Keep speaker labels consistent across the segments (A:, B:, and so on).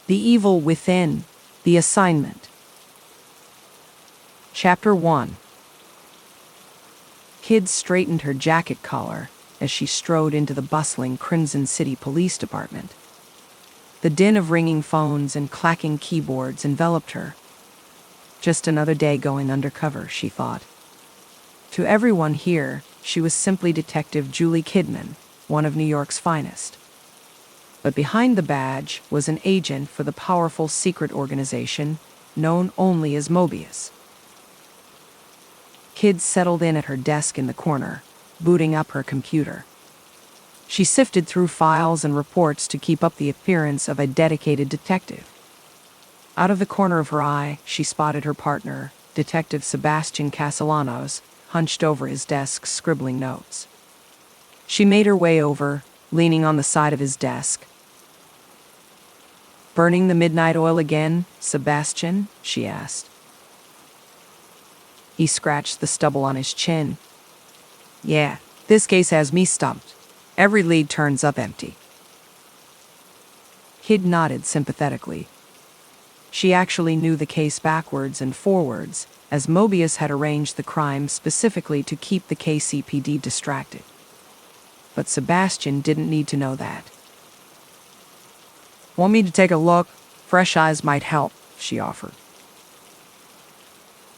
A: The Evil Within, The Assignment. Chapter 1. Kid straightened her jacket collar as she strode into the bustling Crimson City Police Department. The din of ringing phones and clacking keyboards enveloped her. Just another day going undercover, she thought. To everyone here, she was simply Detective Julie Kidman, one of New York's finest. But behind the badge was an agent for the powerful secret organization known only as Mobius. Kid settled in at her desk in the corner, booting up her computer. She sifted through files and reports to keep up the appearance of a dedicated detective. Out of the corner of her eye, she spotted her partner, Detective Sebastian Castellanos, hunched over his desk scribbling notes. She made her way over, leaning on the side of his desk. "Burning the midnight oil again, Sebastian?" she asked. He scratched the stubble on his chin. "Yeah, this case has me stumped. Every lead turns up empty." Kid nodded sympathetically. She actually knew the case backwards and forwards, as Mobius had arranged the crime specifically to keep the KCPD distracted. But Sebastian didn't need to know that. "Want me to take a look? Fresh eyes might help," she offered.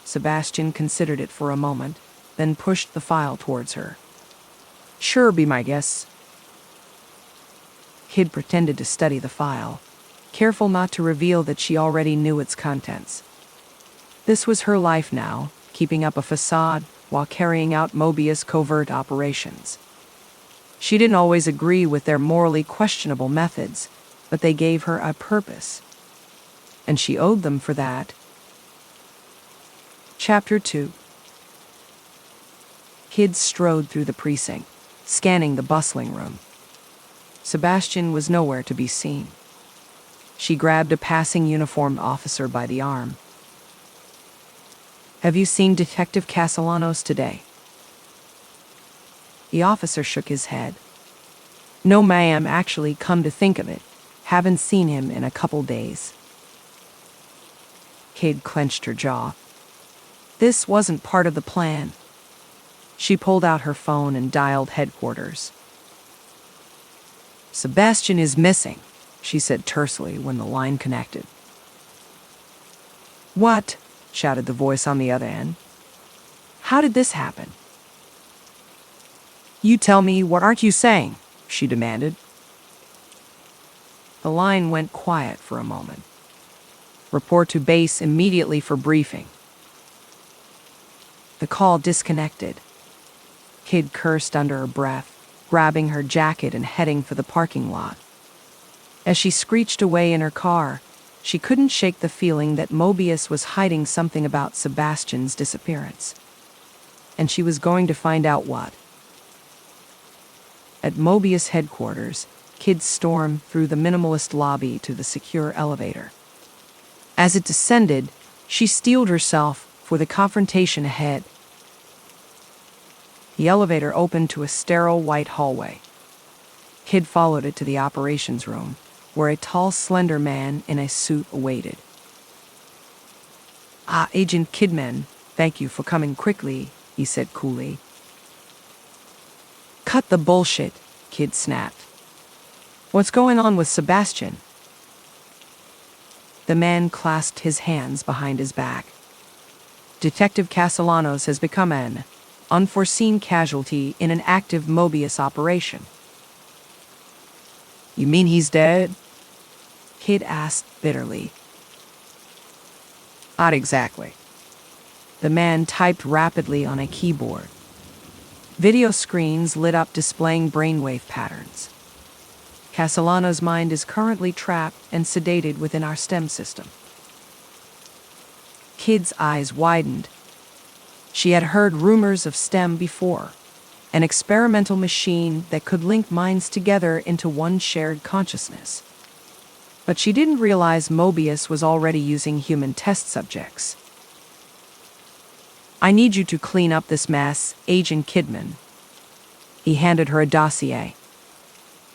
A: Sebastian considered it for a moment, then pushed the file towards her. "Sure, be my guest." Kid pretended to study the file, careful not to reveal that she already knew its contents. This was her life now, keeping up a facade while carrying out Mobius' covert operations. She didn't always agree with their morally questionable methods, but they gave her a purpose, and she owed them for that. Chapter 2. Kid strode through the precinct, scanning the bustling room. Sebastian was nowhere to be seen. She grabbed a passing uniformed officer by the arm. "Have you seen Detective Castellanos today?" The officer shook his head. "No, ma'am, actually, come to think of it. Haven't seen him in a couple days." Kid clenched her jaw. This wasn't part of the plan. She pulled out her phone and dialed headquarters. "Sebastian is missing," she said tersely when the line connected. "What?" shouted the voice on the other end. "How did this happen?" "You tell me, what aren't you saying?" she demanded. The line went quiet for a moment. "Report to base immediately for briefing." The call disconnected. Kid cursed under her breath, grabbing her jacket and heading for the parking lot. As she screeched away in her car, she couldn't shake the feeling that Mobius was hiding something about Sebastian's disappearance. And she was going to find out what. At Mobius headquarters, Kid stormed through the minimalist lobby to the secure elevator. As it descended, she steeled herself for the confrontation ahead. The elevator opened to a sterile white hallway. Kid followed it to the operations room, where a tall, slender man in a suit awaited. "Ah, Agent Kidman, thank you for coming quickly," he said coolly. "Cut the bullshit," Kid snapped. "What's going on with Sebastian?" The man clasped his hands behind his back. "Detective Castellanos has become an unforeseen casualty in an active Mobius operation." "You mean he's dead?" Kid asked bitterly. "Not exactly." The man typed rapidly on a keyboard. Video screens lit up displaying brainwave patterns. "Castellanos' mind is currently trapped and sedated within our STEM system." Kid's eyes widened. She had heard rumors of STEM before, an experimental machine that could link minds together into one shared consciousness. But she didn't realize Mobius was already using human test subjects. "I need you to clean up this mess, Agent Kidman." He handed her a dossier.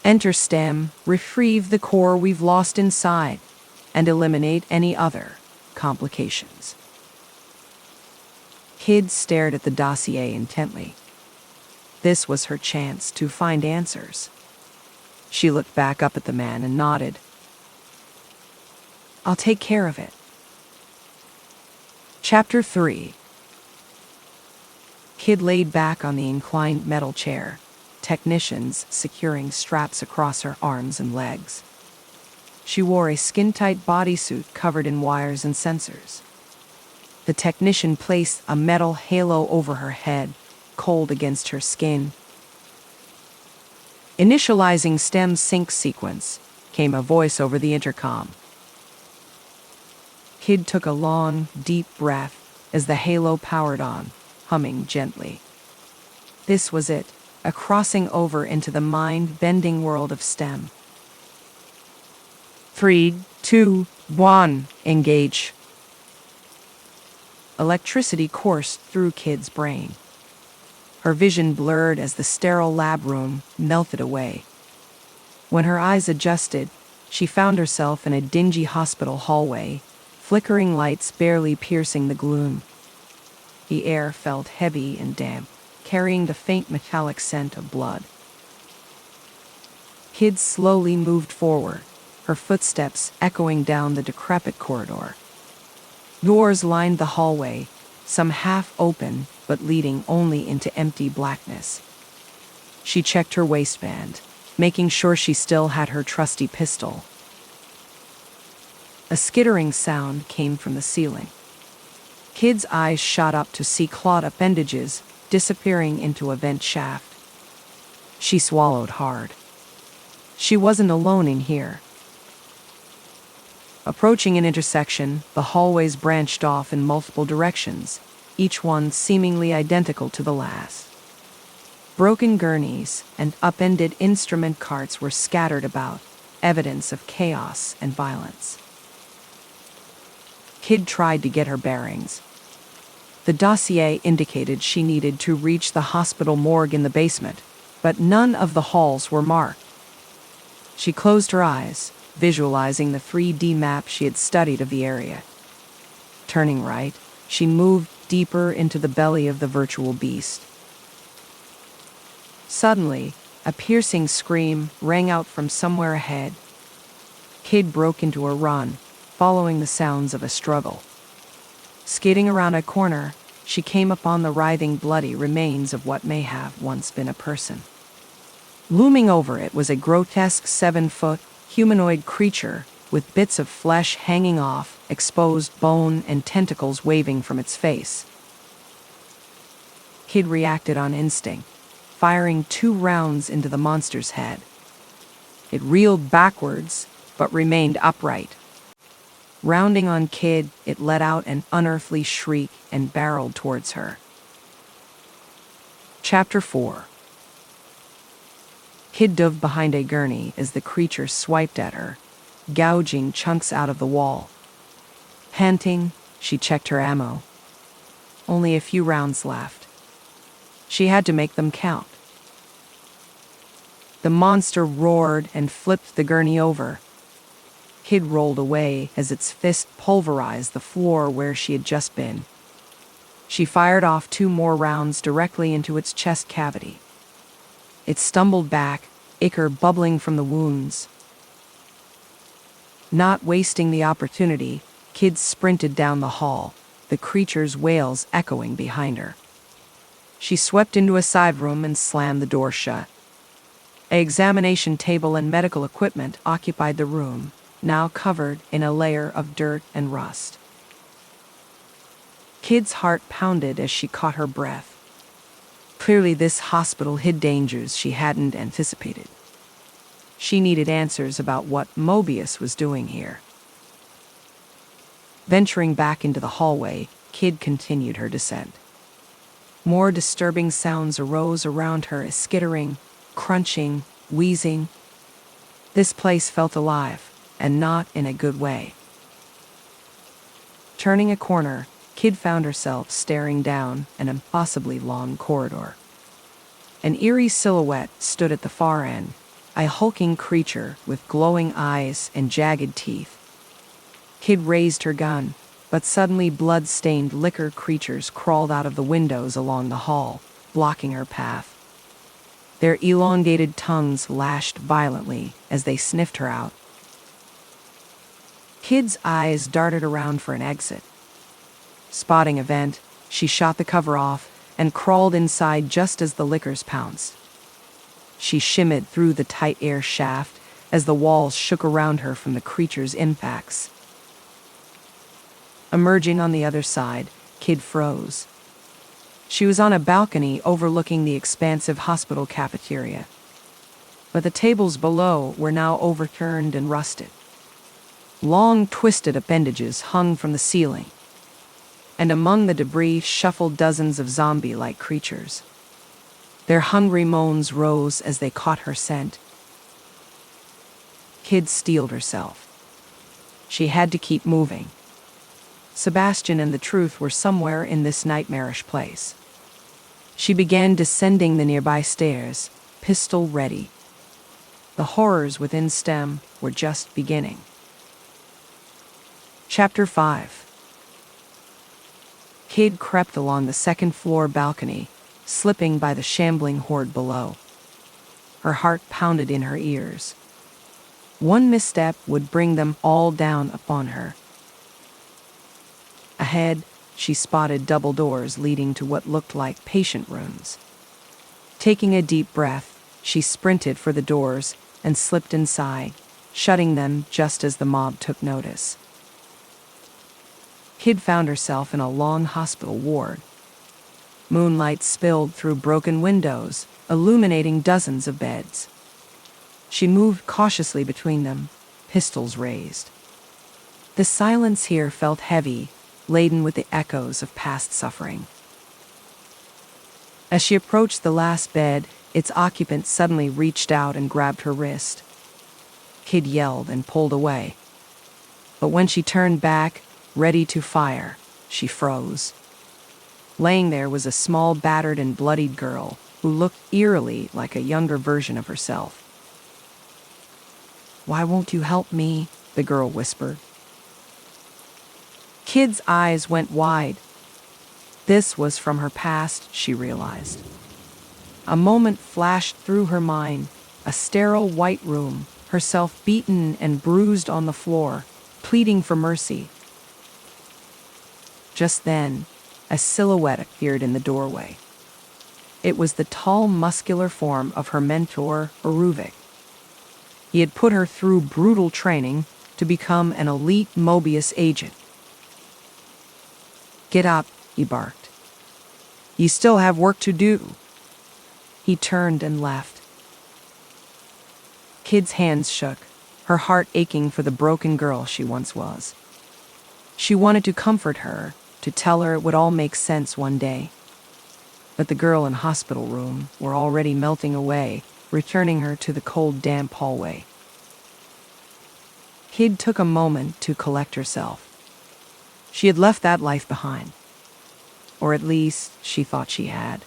A: "Enter STEM, retrieve the core we've lost inside. and eliminate any other complications. Kid stared at the dossier intently. This was her chance to find answers. She looked back up at the man and nodded. "I'll take care of it." Chapter 3. Kid laid back on the inclined metal chair, technicians securing straps across her arms and legs. She wore a skin-tight bodysuit covered in wires and sensors. The technician placed a metal halo over her head, cold against her skin. Initializing STEM sync sequence, came a voice over the intercom. Kid took a long, deep breath as the halo powered on, humming gently. This was it, a crossing over into the mind-bending world of STEM. 3, 2, 1, engage. Electricity coursed through Kid's brain. Her vision blurred as the sterile lab room melted away. When her eyes adjusted, she found herself in a dingy hospital hallway, flickering lights barely piercing the gloom. The air felt heavy and damp, carrying the faint metallic scent of blood. Kid slowly moved forward, her footsteps echoing down the decrepit corridor. Doors lined the hallway, some half open but leading only into empty blackness. She checked her waistband, making sure she still had her trusty pistol. A skittering sound came from the ceiling. Kid's eyes shot up to see clawed appendages disappearing into a vent shaft. She swallowed hard. She wasn't alone in here. Approaching an intersection, the hallways branched off in multiple directions, each one seemingly identical to the last. Broken gurneys and upended instrument carts were scattered about, evidence of chaos and violence. Kid tried to get her bearings. The dossier indicated she needed to reach the hospital morgue in the basement, but none of the halls were marked. She closed her eyes, visualizing the 3D map she had studied of the area. Turning right, she moved deeper into the belly of the virtual beast. Suddenly, a piercing scream rang out from somewhere ahead. Kid broke into a run, following the sounds of a struggle. Skidding around a corner, she came upon the writhing, bloody remains of what may have once been a person. Looming over it was a grotesque 7-foot humanoid creature with bits of flesh hanging off, exposed bone and tentacles waving from its face. Kid reacted on instinct, firing 2 rounds into the monster's head. It reeled backwards, but remained upright. Rounding on Kid, it let out an unearthly shriek and barreled towards her. Chapter 4. Kid dove behind a gurney as the creature swiped at her, gouging chunks out of the wall. Panting, she checked her ammo. Only a few rounds left. She had to make them count. The monster roared and flipped the gurney over. Kid rolled away as its fist pulverized the floor where she had just been. She fired off 2 more rounds directly into its chest cavity. It stumbled back, ichor bubbling from the wounds. Not wasting the opportunity, Kid sprinted down the hall, the creature's wails echoing behind her. She swept into a side room and slammed the door shut. An examination table and medical equipment occupied the room, now covered in a layer of dirt and rust. Kid's heart pounded as she caught her breath. Clearly, this hospital hid dangers she hadn't anticipated. She needed answers about what Mobius was doing here. Venturing back into the hallway, Kid continued her descent. More disturbing sounds arose around her as skittering, crunching, wheezing. This place felt alive, and not in a good way. Turning a corner, Kid found herself staring down an impossibly long corridor. An eerie silhouette stood at the far end, a hulking creature with glowing eyes and jagged teeth. Kid raised her gun, but suddenly blood-stained liquor creatures crawled out of the windows along the hall, blocking her path. Their elongated tongues lashed violently as they sniffed her out. Kid's eyes darted around for an exit. Spotting a vent, she shot the cover off and crawled inside just as the liquors pounced. She shimmied through the tight air shaft as the walls shook around her from the creature's impacts. Emerging on the other side, Kid froze. She was on a balcony overlooking the expansive hospital cafeteria. But the tables below were now overturned and rusted. Long, twisted appendages hung from the ceiling, and among the debris shuffled dozens of zombie-like creatures. Their hungry moans rose as they caught her scent. Kid steeled herself. She had to keep moving. Sebastian and the truth were somewhere in this nightmarish place. She began descending the nearby stairs, pistol ready. The horrors within STEM were just beginning. Chapter 5. Kid crept along the second-floor balcony, slipping by the shambling horde below. Her heart pounded in her ears. One misstep would bring them all down upon her. Ahead, she spotted double doors leading to what looked like patient rooms. Taking a deep breath, she sprinted for the doors and slipped inside, shutting them just as the mob took notice. Kid found herself in a long hospital ward. Moonlight spilled through broken windows, illuminating dozens of beds. She moved cautiously between them, pistols raised. The silence here felt heavy, laden with the echoes of past suffering. As she approached the last bed, its occupant suddenly reached out and grabbed her wrist. Kid yelled and pulled away. But when she turned back, ready to fire, she froze. Laying there was a small, battered and bloodied girl who looked eerily like a younger version of herself. "Why won't you help me?" the girl whispered. Kid's eyes went wide. This was from her past, she realized. A moment flashed through her mind, a sterile white room, herself beaten and bruised on the floor, pleading for mercy. Just then, a silhouette appeared in the doorway. It was the tall, muscular form of her mentor, Eruvik. He had put her through brutal training to become an elite Mobius agent. "Get up," he barked. "You still have work to do." He turned and left. Kid's hands shook, her heart aching for the broken girl she once was. She wanted to comfort her, to tell her it would all make sense one day. But the girl in the hospital room were already melting away, returning her to the cold, damp hallway. Kid took a moment to collect herself. She had left that life behind. Or at least, she thought she had.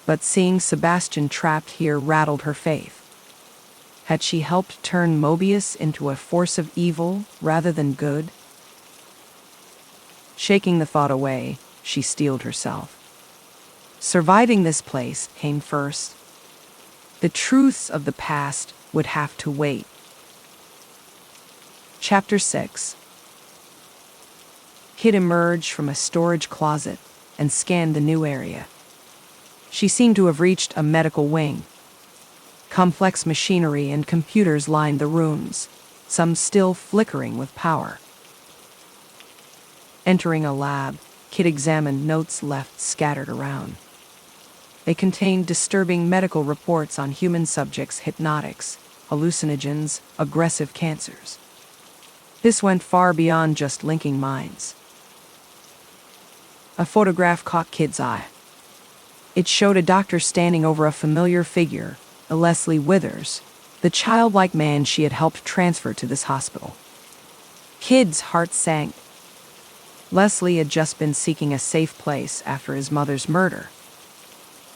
A: But seeing Sebastian trapped here rattled her faith. Had she helped turn Mobius into a force of evil rather than good? Shaking the thought away, she steeled herself. Surviving this place came first. The truths of the past would have to wait. Chapter 6. Kid emerged from a storage closet and scanned the new area. She seemed to have reached a medical wing. Complex machinery and computers lined the rooms, some still flickering with power. Entering a lab, Kid examined notes left scattered around. They contained disturbing medical reports on human subjects' hypnotics, hallucinogens, aggressive cancers. This went far beyond just linking minds. A photograph caught Kid's eye. It showed a doctor standing over a familiar figure, a Leslie Withers, the childlike man she had helped transfer to this hospital. Kid's heart sank. Leslie had just been seeking a safe place after his mother's murder.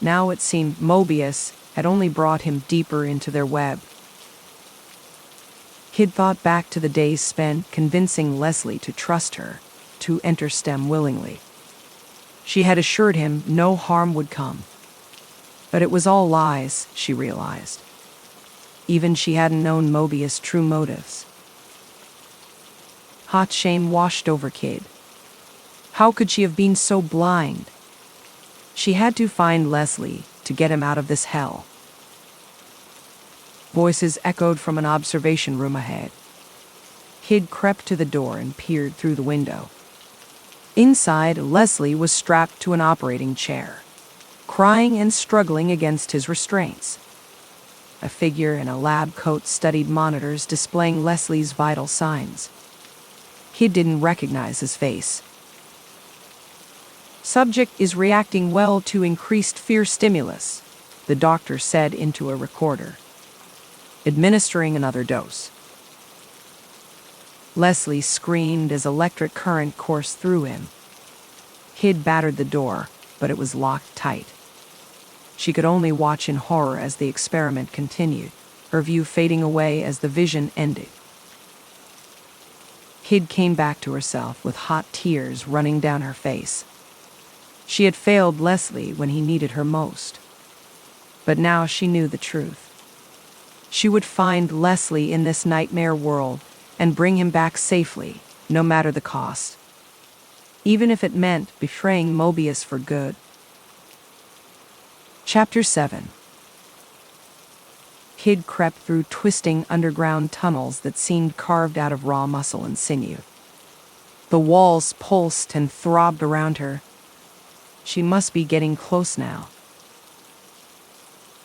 A: Now it seemed Mobius had only brought him deeper into their web. Kid thought back to the days spent convincing Leslie to trust her, to enter STEM willingly. She had assured him no harm would come. But it was all lies, she realized. Even she hadn't known Mobius' true motives. Hot shame washed over Kid. How could she have been so blind? She had to find Leslie to get him out of this hell. Voices echoed from an observation room ahead. Kid crept to the door and peered through the window. Inside, Leslie was strapped to an operating chair, crying and struggling against his restraints. A figure in a lab coat studied monitors displaying Leslie's vital signs. Kid didn't recognize his face. Subject is reacting well to increased fear stimulus, the doctor said into a recorder. Administering another dose. Leslie screamed as electric current coursed through him. Kid battered the door, but it was locked tight. She could only watch in horror as the experiment continued, her view fading away as the vision ended. Kid came back to herself with hot tears running down her face. She had failed Leslie when he needed her most. But now she knew the truth. She would find Leslie in this nightmare world and bring him back safely, no matter the cost. Even if it meant betraying Mobius for good. Chapter 7. Kid crept through twisting underground tunnels that seemed carved out of raw muscle and sinew. The walls pulsed and throbbed around her. She must be getting close now.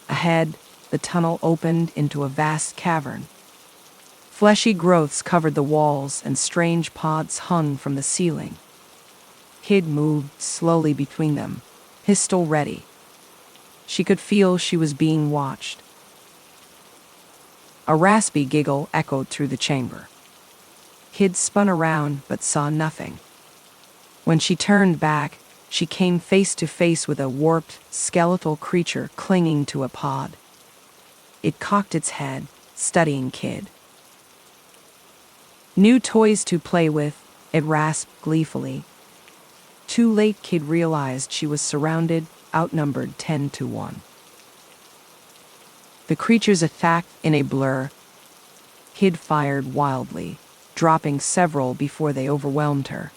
A: Ahead, the tunnel opened into a vast cavern. Fleshy growths covered the walls and strange pods hung from the ceiling. Kid moved slowly between them, pistol ready. She could feel she was being watched. A raspy giggle echoed through the chamber. Kid spun around but saw nothing. When she turned back, she came face to face with a warped, skeletal creature clinging to a pod. It cocked its head, studying Kid. New toys to play with, it rasped gleefully. Too late, Kid realized she was surrounded, outnumbered 10-1. The creatures attacked in a blur. Kid fired wildly, dropping several before they overwhelmed her.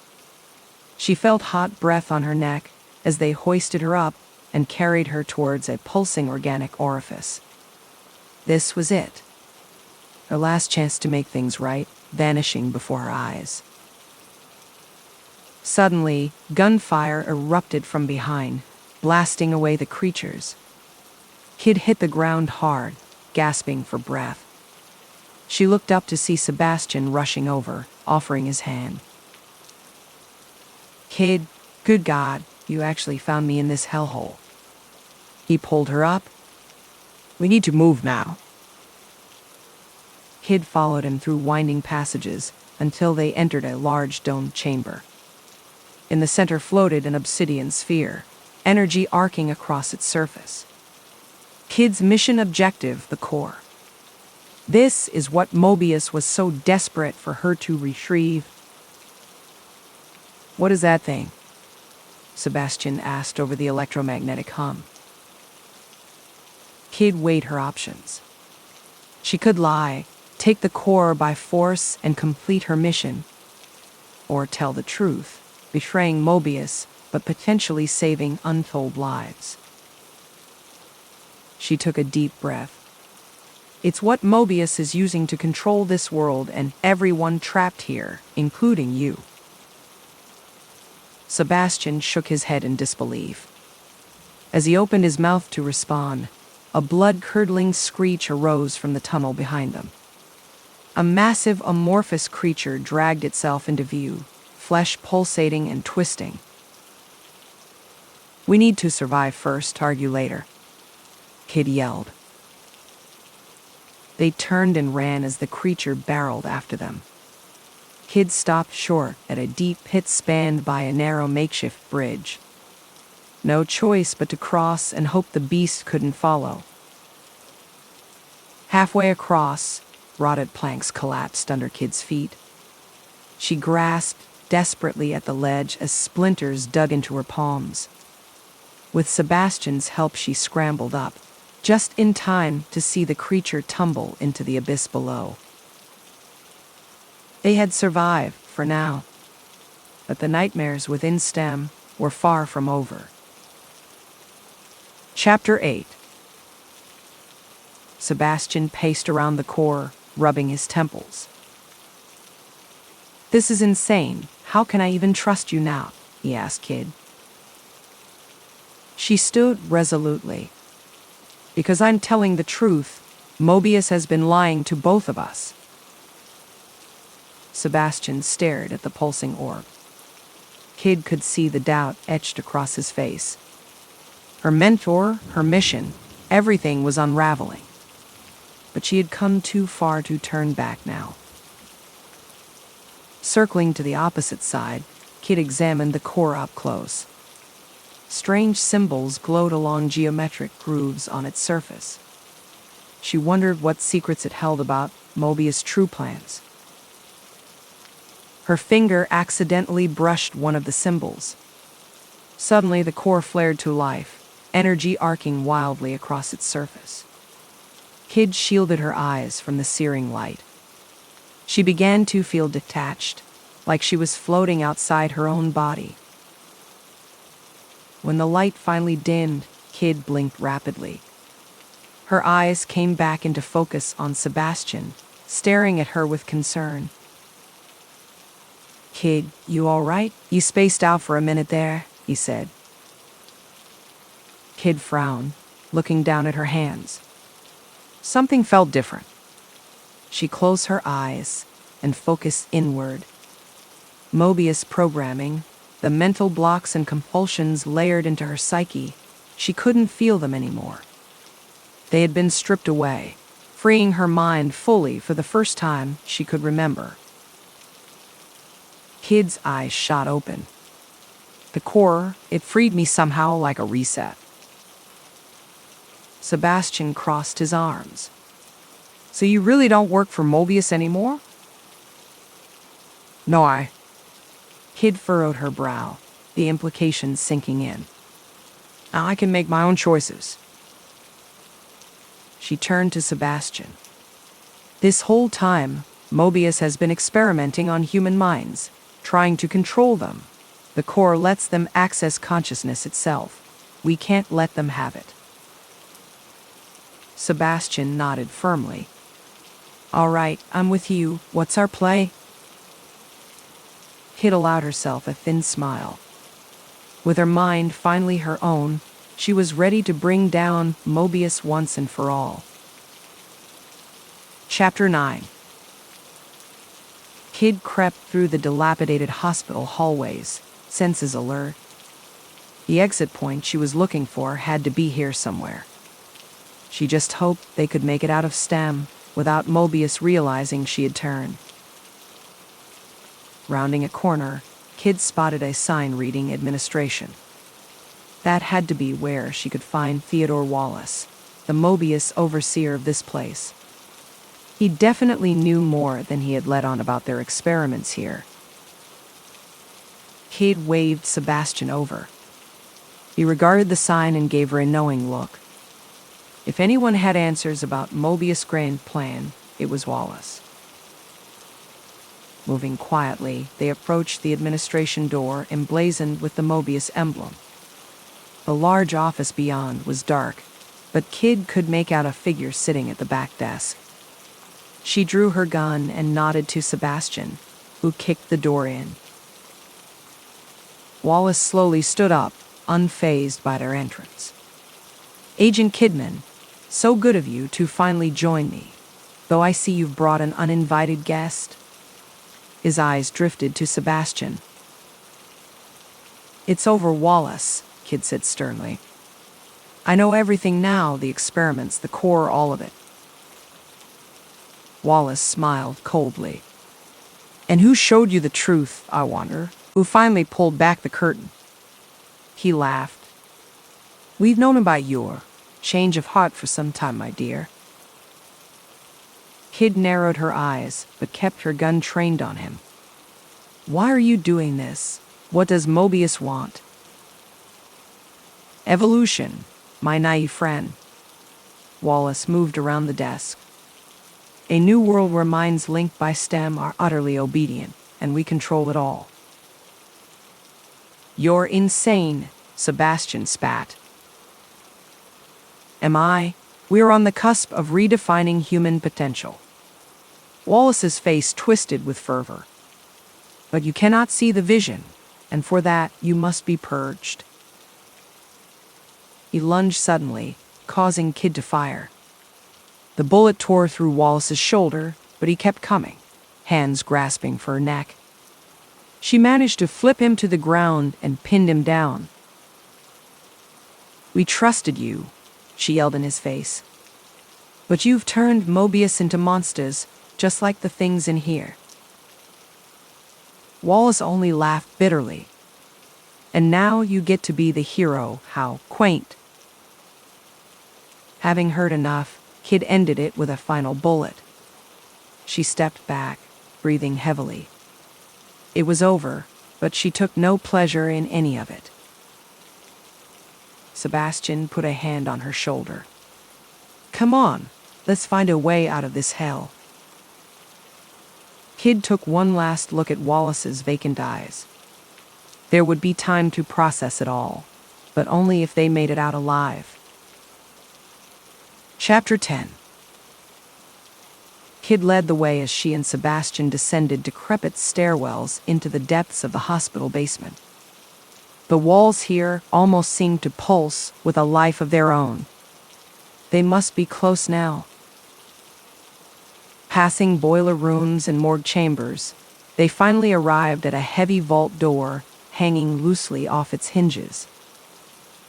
A: She felt hot breath on her neck as they hoisted her up and carried her towards a pulsing organic orifice. This was it. Her last chance to make things right, vanishing before her eyes. Suddenly, gunfire erupted from behind, blasting away the creatures. Kid hit the ground hard, gasping for breath. She looked up to see Sebastian rushing over, offering his hand. Kid, good God, you actually found me in this hellhole. He pulled her up. We need to move now. Kid followed him through winding passages until they entered a large domed chamber. In the center floated an obsidian sphere, energy arcing across its surface. Kid's mission objective, the core. This is what Mobius was so desperate for her to retrieve. What is that thing? Sebastian asked over the electromagnetic hum. Kid weighed her options. She could lie, take the core by force and complete her mission. Or tell the truth, betraying Mobius, but potentially saving untold lives. She took a deep breath. It's what Mobius is using to control this world and everyone trapped here, including you. Sebastian shook his head in disbelief. As he opened his mouth to respond, a blood-curdling screech arose from the tunnel behind them. A massive amorphous creature dragged itself into view, flesh pulsating and twisting. We need to survive first, argue later, Kid yelled. They turned and ran as the creature barreled after them. Kid stopped short at a deep pit spanned by a narrow makeshift bridge. No choice but to cross and hope the beast couldn't follow. Halfway across, rotted planks collapsed under Kid's feet. She grasped desperately at the ledge as splinters dug into her palms. With Sebastian's help, she scrambled up, just in time to see the creature tumble into the abyss below. They had survived, for now, but the nightmares within STEM were far from over. Chapter 8. Sebastian paced around the core, rubbing his temples. "This is insane. How can I even trust you now?" he asked Kid. She stood resolutely. "Because I'm telling the truth. Mobius has been lying to both of us." Sebastian stared at the pulsing orb. Kid could see the doubt etched across his face. Her mentor, her mission, everything was unraveling. But she had come too far to turn back now. Circling to the opposite side, Kid examined the core up close. Strange symbols glowed along geometric grooves on its surface. She wondered what secrets it held about Mobius' true plans. Her finger accidentally brushed one of the symbols. Suddenly, the core flared to life, energy arcing wildly across its surface. Kid shielded her eyes from the searing light. She began to feel detached, like she was floating outside her own body. When the light finally dimmed, Kid blinked rapidly. Her eyes came back into focus on Sebastian, staring at her with concern. "Kid, you all right? You spaced out for a minute there," he said. Kid frowned, looking down at her hands. Something felt different. She closed her eyes and focused inward. Mobius programming, the mental blocks and compulsions layered into her psyche, she couldn't feel them anymore. They had been stripped away, freeing her mind fully for the first time she could remember. Kid's eyes shot open. The core, it freed me somehow like a reset. Sebastian crossed his arms. "So you really don't work for Mobius anymore?" "No, Kid furrowed her brow, the implications sinking in. "Now I can make my own choices." She turned to Sebastian. "This whole time, Mobius has been experimenting on human minds, trying to control them. The core lets them access consciousness itself. We can't let them have it." Sebastian nodded firmly. "All right, I'm with you. What's our play?" Kid allowed herself a thin smile. With her mind finally her own, she was ready to bring down Mobius once and for all. Chapter 9. Kid crept through the dilapidated hospital hallways, senses alert. The exit point she was looking for had to be here somewhere. She just hoped they could make it out of STEM without Mobius realizing she had turned. Rounding a corner, Kid spotted a sign reading administration. That had to be where she could find Theodore Wallace, the Mobius overseer of this place. He definitely knew more than he had let on about their experiments here. Kid waved Sebastian over. He regarded the sign and gave her a knowing look. If anyone had answers about Mobius' grand plan, it was Wallace. Moving quietly, they approached the administration door emblazoned with the Mobius emblem. The large office beyond was dark, but Kid could make out a figure sitting at the back desk. She drew her gun and nodded to Sebastian, who kicked the door in. Wallace slowly stood up, unfazed by their entrance. "Agent Kidman, so good of you to finally join me, though I see you've brought an uninvited guest." His eyes drifted to Sebastian. "It's over, Wallace," Kid said sternly. "I know everything now, the experiments, the core, all of it." Wallace smiled coldly. "And who showed you the truth, I wonder? Who finally pulled back the curtain?" He laughed. "We've known about your change of heart for some time, my dear." Kid narrowed her eyes, but kept her gun trained on him. Why are you doing this? What does Mobius want? Evolution, my naive friend. Wallace moved around the desk. A new world where minds linked by STEM are utterly obedient, and we control it all. You're insane, Sebastian spat. Am I? We're on the cusp of redefining human potential. Wallace's face twisted with fervor. But you cannot see the vision, and for that you must be purged. He lunged suddenly, causing Kid to fire. The bullet tore through Wallace's shoulder, but he kept coming, hands grasping for her neck. She managed to flip him to the ground and pinned him down. We trusted you, she yelled in his face. But you've turned Mobius into monsters, just like the things in here. Wallace only laughed bitterly. And now you get to be the hero, how quaint. Having heard enough, Kid ended it with a final bullet. She stepped back, breathing heavily. It was over, but she took no pleasure in any of it. Sebastian put a hand on her shoulder. Come on, let's find a way out of this hell. Kid took one last look at Wallace's vacant eyes. There would be time to process it all, but only if they made it out alive. Chapter 10. Kid led the way as she and Sebastian descended decrepit stairwells into the depths of the hospital basement. The walls here almost seemed to pulse with a life of their own. They must be close now. Passing boiler rooms and morgue chambers, they finally arrived at a heavy vault door hanging loosely off its hinges.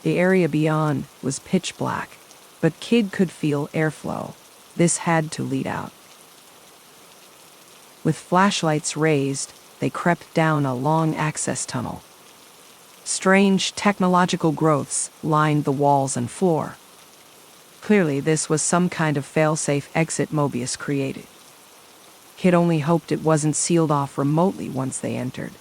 A: The area beyond was pitch black, but Kid could feel airflow. This had to lead out. With flashlights raised, they crept down a long access tunnel. Strange technological growths lined the walls and floor. Clearly, this was some kind of fail-safe exit Mobius created. Kid only hoped it wasn't sealed off remotely once they entered.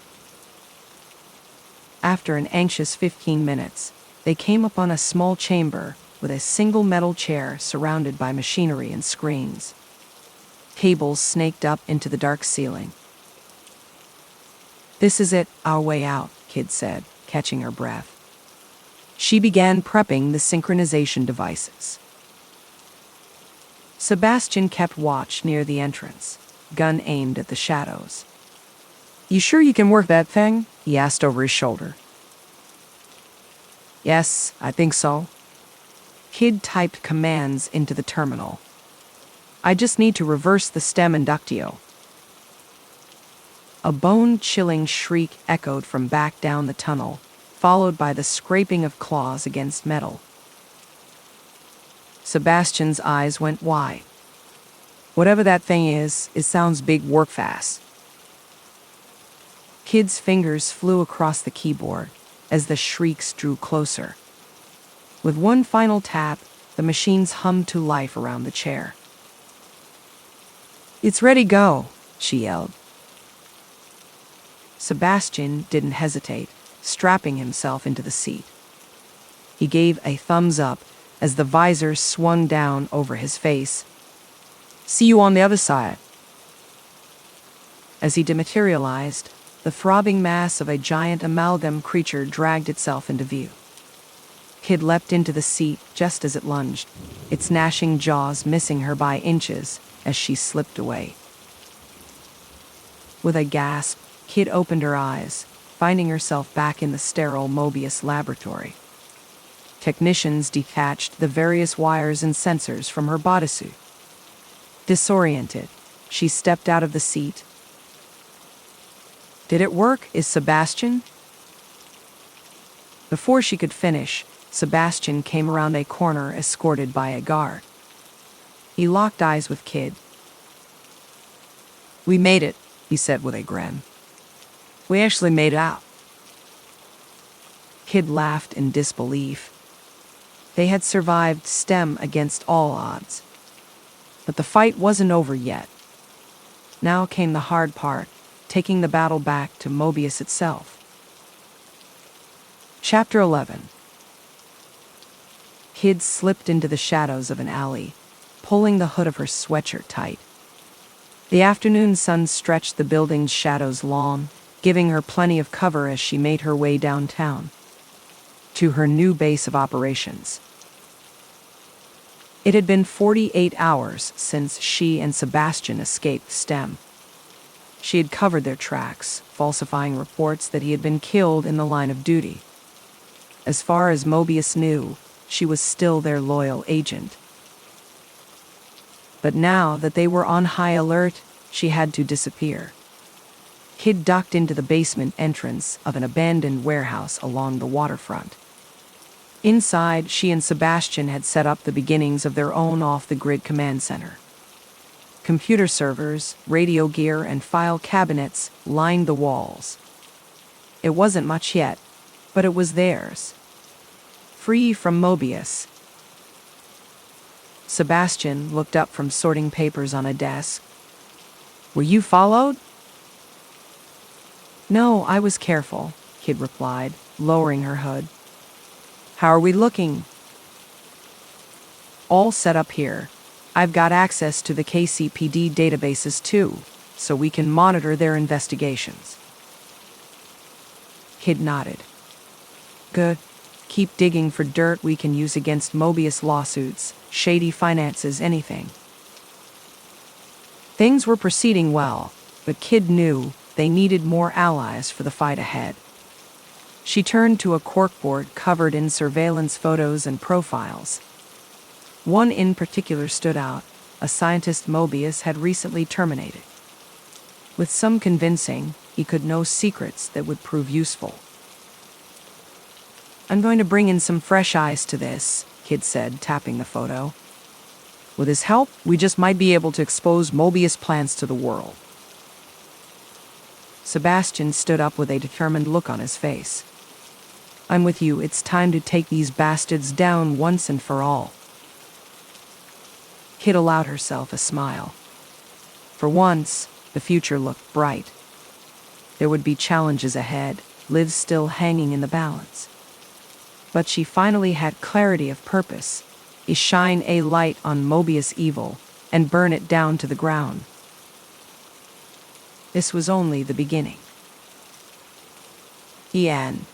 A: After an anxious 15 minutes, they came upon a small chamber with a single metal chair surrounded by machinery and screens. Cables snaked up into the dark ceiling. This is it, our way out, Kid said, catching her breath. She began prepping the synchronization devices. Sebastian kept watch near the entrance, gun aimed at the shadows. You sure you can work that thing? He asked over his shoulder. Yes, I think so. Kid typed commands into the terminal. I just need to reverse the stem inductio. A bone-chilling shriek echoed from back down the tunnel, followed by the scraping of claws against metal. Sebastian's eyes went wide. Whatever that thing is, it sounds big work fast. Kid's fingers flew across the keyboard as the shrieks drew closer. With one final tap, the machines hummed to life around the chair. It's ready, go, she yelled. Sebastian didn't hesitate, strapping himself into the seat. He gave a thumbs up as the visor swung down over his face. See you on the other side. As he dematerialized, the throbbing mass of a giant amalgam creature dragged itself into view. Kid leapt into the seat just as it lunged, its gnashing jaws missing her by inches as she slipped away. With a gasp, Kid opened her eyes, finding herself back in the sterile Mobius laboratory. Technicians detached the various wires and sensors from her bodysuit. Disoriented, she stepped out of the seat. Did it work? Is Sebastian? Before she could finish, Sebastian came around a corner escorted by a guard. He locked eyes with Kid. We made it, he said with a grin. We actually made it out. Kid laughed in disbelief. They had survived STEM against all odds. But the fight wasn't over yet. Now came the hard part, taking the battle back to Mobius itself. Chapter 11. Kid slipped into the shadows of an alley, pulling the hood of her sweatshirt tight. The afternoon sun stretched the building's shadows long, giving her plenty of cover as she made her way downtown to her new base of operations. It had been 48 hours since she and Sebastian escaped STEM. She had covered their tracks, falsifying reports that he had been killed in the line of duty. As far as Mobius knew, she was still their loyal agent. But now that they were on high alert, she had to disappear. Kid ducked into the basement entrance of an abandoned warehouse along the waterfront. Inside, she and Sebastian had set up the beginnings of their own off-the-grid command center. Computer servers, radio gear, and file cabinets lined the walls. It wasn't much yet, but it was theirs. Free from Mobius. Sebastian looked up from sorting papers on a desk. "Were you followed?" "No, I was careful," Kid replied, lowering her hood. "How are we looking?" "All set up here. I've got access to the KCPD databases too, so we can monitor their investigations." Kid nodded. "Good. Keep digging for dirt we can use against Mobius lawsuits, shady finances, anything." Things were proceeding well, but Kid knew they needed more allies for the fight ahead. She turned to a corkboard covered in surveillance photos and profiles. One in particular stood out, a scientist Mobius had recently terminated. With some convincing, he could know secrets that would prove useful. "I'm going to bring in some fresh eyes to this," Kid said, tapping the photo. "With his help, we just might be able to expose Mobius' plans to the world." Sebastian stood up with a determined look on his face. "I'm with you. It's time to take these bastards down once and for all." Kid allowed herself a smile. For once, the future looked bright. There would be challenges ahead, lives still hanging in the balance. But she finally had clarity of purpose, to shine a light on Mobius' evil and burn it down to the ground. This was only the beginning. The end.